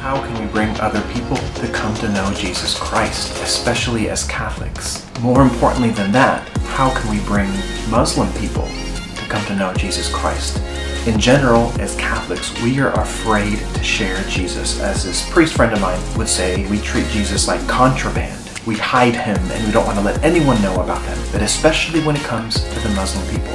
How can we bring other people to come to know Jesus Christ, especially as Catholics? More importantly than that, how can we bring Muslim people to come to know Jesus Christ? In general, as Catholics, we are afraid to share Jesus. As this priest friend of mine would say, we treat Jesus like contraband. We hide him and we don't want to let anyone know about him, but especially when it comes to the Muslim people.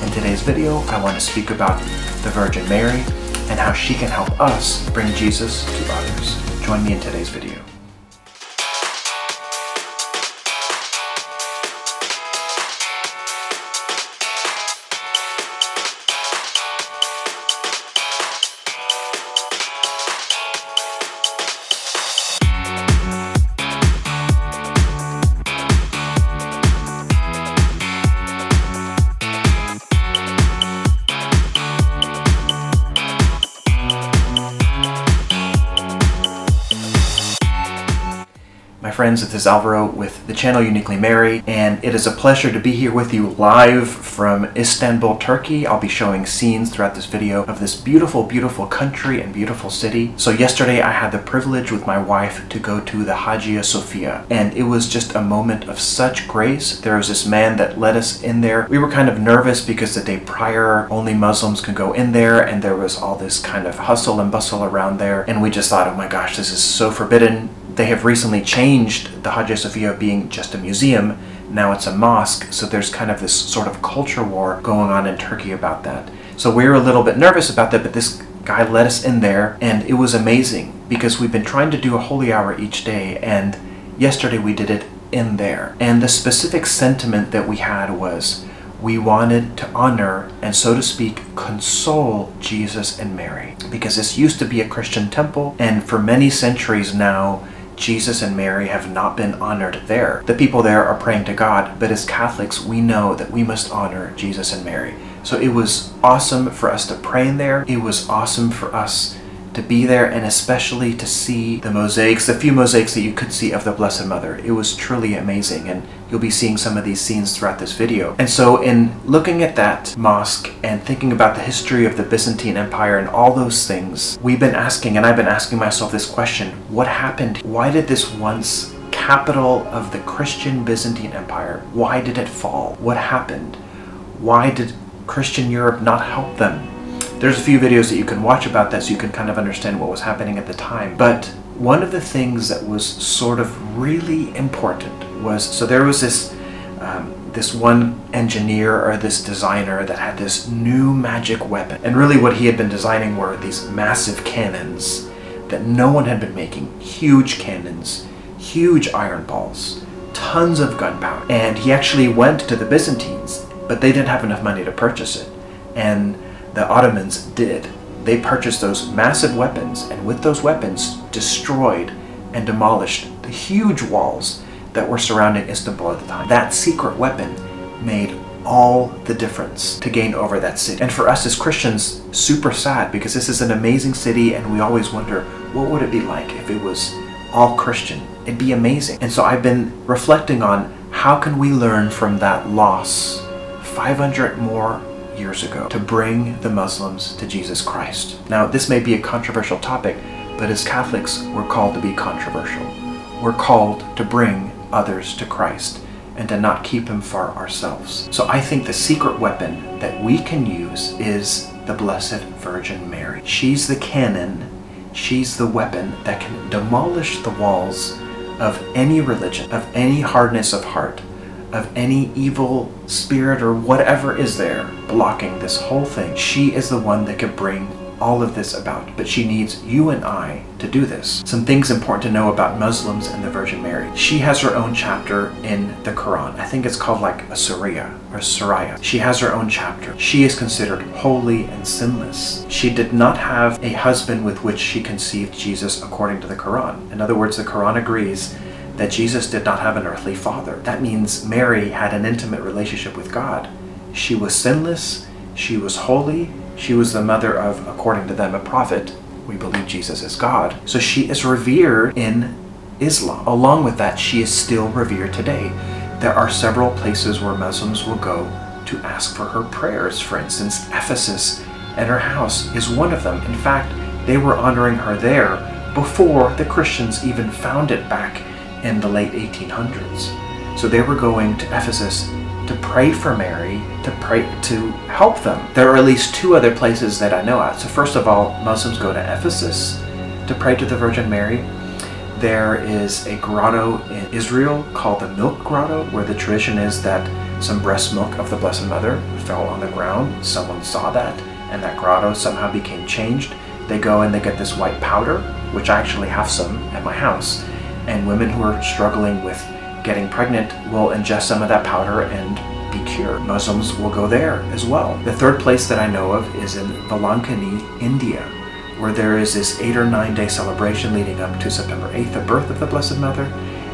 In today's video, I want to speak about the Virgin Mary and how she can help us bring Jesus to others. Join me in today's video. My friends, this is Alvaro with the channel Uniquely Mary, and it is a pleasure to be here with you live from Istanbul, Turkey. I'll be showing scenes throughout this video of this beautiful, beautiful country and beautiful city. So yesterday I had the privilege with my wife to go to the Hagia Sophia, and it was just a moment of such grace. There was this man that led us in there. We were kind of nervous because the day prior only Muslims could go in there, and there was all this kind of hustle and bustle around there, and we just thought, oh my gosh, this is so forbidden. They have recently changed the Hagia Sophia being just a museum. Now it's a mosque, so there's kind of this sort of culture war going on in Turkey about that. So we were a little bit nervous about that, but this guy led us in there, and it was amazing because we've been trying to do a holy hour each day, and yesterday we did it in there. And the specific sentiment that we had was we wanted to honor and, so to speak, console Jesus and Mary, because this used to be a Christian temple, and for many centuries now Jesus and Mary have not been honored there. The people there are praying to God, but as Catholics, we know that we must honor Jesus and Mary. So it was awesome for us to pray in there. It was awesome for us to be there, and especially to see the mosaics, the few mosaics that you could see of the Blessed Mother. It was truly amazing, and you'll be seeing some of these scenes throughout this video. And so in looking at that mosque and thinking about the history of the Byzantine Empire and all those things, we've been asking, and I've been asking myself this question: what happened? Why did this once capital of the Christian Byzantine Empire, why did it fall? What happened? Why did Christian Europe not help them? There's a few videos that you can watch about that so you can kind of understand what was happening at the time. But one of the things that was sort of really important was, so there was this this one engineer or this designer that had this new magic weapon. And really what he had been designing were these massive cannons that no one had been making. Huge cannons, huge iron balls, tons of gunpowder. And he actually went to the Byzantines, but they didn't have enough money to purchase it. And the Ottomans did. They purchased those massive weapons, and with those weapons destroyed and demolished the huge walls that were surrounding Istanbul at the time. That secret weapon made all the difference to gain over that city. And for us as Christians, super sad, because this is an amazing city, and we always wonder, what would it be like if it was all Christian? It'd be amazing. And so I've been reflecting on how can we learn from that loss 500 more years ago to bring the Muslims to Jesus Christ. Now, this may be a controversial topic, but as Catholics, we're called to be controversial. We're called to bring others to Christ and to not keep him for ourselves. So I think the secret weapon that we can use is the Blessed Virgin Mary. She's the cannon, she's the weapon that can demolish the walls of any religion, of any hardness of heart, of any evil spirit or whatever is there blocking this whole thing. She is the one that could bring all of this about, but she needs you and I to do this. Some things important to know about Muslims and the Virgin Mary. She has her own chapter in the Quran. I think it's called like a surah or surah. She has her own chapter. She is considered holy and sinless. She did not have a husband with which she conceived Jesus according to the Quran. In other words, the Quran agrees that Jesus did not have an earthly father. That means Mary had an intimate relationship with God. She was sinless, she was holy, she was the mother of, according to them, a prophet. We believe Jesus is God. So she is revered in Islam. Along with that, she is still revered today. There are several places where Muslims will go to ask for her prayers. For instance, Ephesus and her house is one of them. In fact, they were honoring her there before the Christians even found it back in the late 1800s. So they were going to Ephesus to pray for Mary, to help them. There are at least 2 other places that I know of. So first of all, Muslims go to Ephesus to pray to the Virgin Mary. There is a grotto in Israel called the Milk Grotto, where the tradition is that some breast milk of the Blessed Mother fell on the ground. Someone saw that, and that grotto somehow became changed. They go and they get this white powder, which I actually have some at my house, and women who are struggling with getting pregnant will ingest some of that powder and be cured. Muslims will go there as well. The third place that I know of is in Valankani, India, where there is this 8 or 9 day celebration leading up to September 8th, the birth of the Blessed Mother.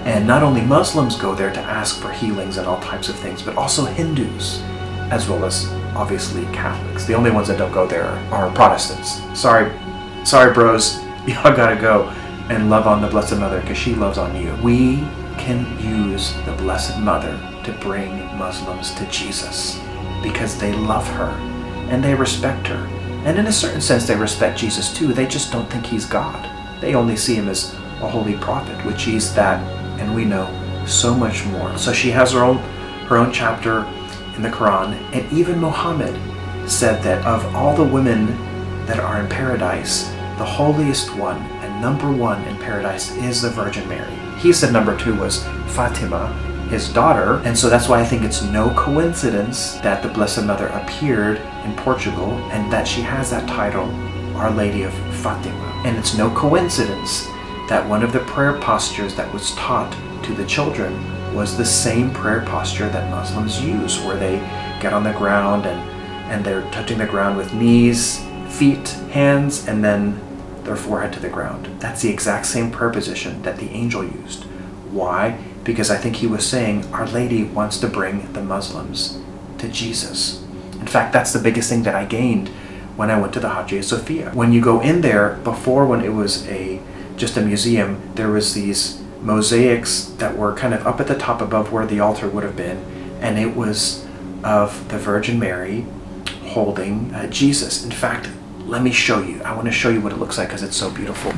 And not only Muslims go there to ask for healings and all types of things, but also Hindus, as well as obviously Catholics. The only ones that don't go there are Protestants. Sorry bros, y'all gotta go and love on the Blessed Mother because she loves on you. We can use the Blessed Mother to bring Muslims to Jesus because they love her and they respect her. And in a certain sense, they respect Jesus too. They just don't think he's God. They only see him as a holy prophet, which he's that, and we know so much more. So she has her own chapter in the Quran, and even Muhammad said that of all the women that are in paradise, the holiest one and number 1 in paradise is the Virgin Mary. He said number 2 was Fatima, his daughter, and so that's why I think it's no coincidence that the Blessed Mother appeared in Portugal and that she has that title, Our Lady of Fatima. And it's no coincidence that one of the prayer postures that was taught to the children was the same prayer posture that Muslims use, where they get on the ground and they're touching the ground with knees, feet, hands, and then their forehead to the ground. That's the exact same prayer position that the angel used. Why? Because I think he was saying Our Lady wants to bring the Muslims to Jesus. In fact, that's the biggest thing that I gained when I went to the Hagia Sophia. When you go in there, before when it was just a museum, there was these mosaics that were kind of up at the top above where the altar would have been, and it was of the Virgin Mary holding Jesus. In fact, let me show you. I want to show you what it looks like because it's so beautiful.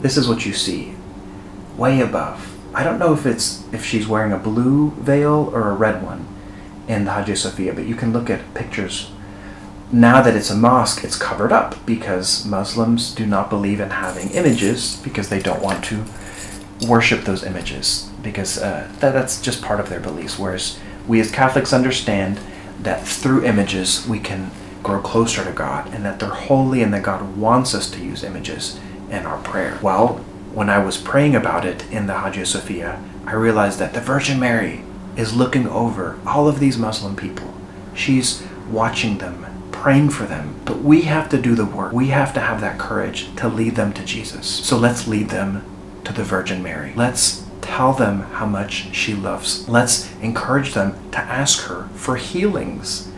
This is what you see way above. I don't know if she's wearing a blue veil or a red one in the Hagia Sophia, but you can look at pictures. Now that it's a mosque, it's covered up because Muslims do not believe in having images because they don't want to worship those images, because that's just part of their beliefs. Whereas we as Catholics understand that through images we can grow closer to God, and that they're holy, and that God wants us to use images in our prayer. Well, when I was praying about it in the Hagia Sophia, I realized that the Virgin Mary is looking over all of these Muslim people. She's watching them, praying for them, but we have to do the work. We have to have that courage to lead them to Jesus. So let's lead them to the Virgin Mary. Let's tell them how much she loves. Let's encourage them to ask her for healings.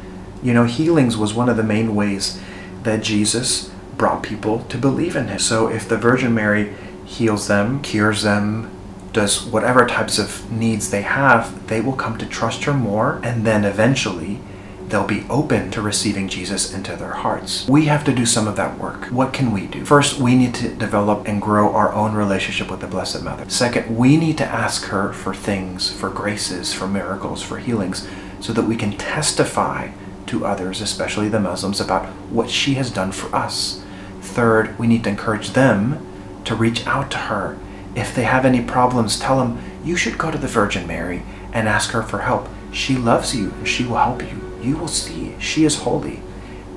You know, healings was one of the main ways that Jesus brought people to believe in him. So if the Virgin Mary heals them, cures them, does whatever types of needs they have, they will come to trust her more, and then eventually they'll be open to receiving Jesus into their hearts. We have to do some of that work. What can we do? First, we need to develop and grow our own relationship with the Blessed Mother. Second, we need to ask her for things, for graces, for miracles, for healings, so that we can testify to others, especially the Muslims, about what she has done for us. Third, we need to encourage them to reach out to her. If they have any problems, tell them, you should go to the Virgin Mary and ask her for help. She loves you and she will help you. You will see, she is holy.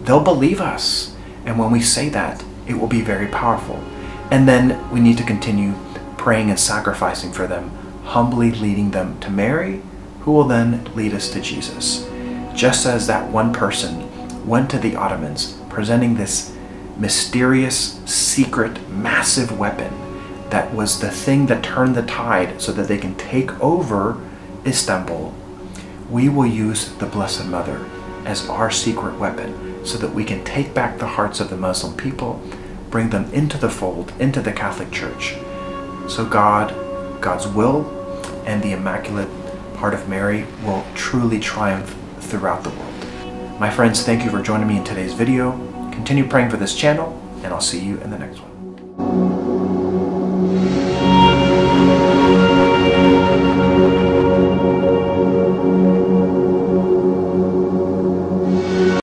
They'll believe us. And when we say that, it will be very powerful. And then we need to continue praying and sacrificing for them, humbly leading them to Mary, who will then lead us to Jesus. Just as that one person went to the Ottomans presenting this mysterious, secret, massive weapon that was the thing that turned the tide so that they can take over Istanbul, we will use the Blessed Mother as our secret weapon so that we can take back the hearts of the Muslim people, bring them into the fold, into the Catholic Church. So God's will and the Immaculate Heart of Mary will truly triumph throughout the world. My friends, thank you for joining me in today's video. Continue praying for this channel, and I'll see you in the next one.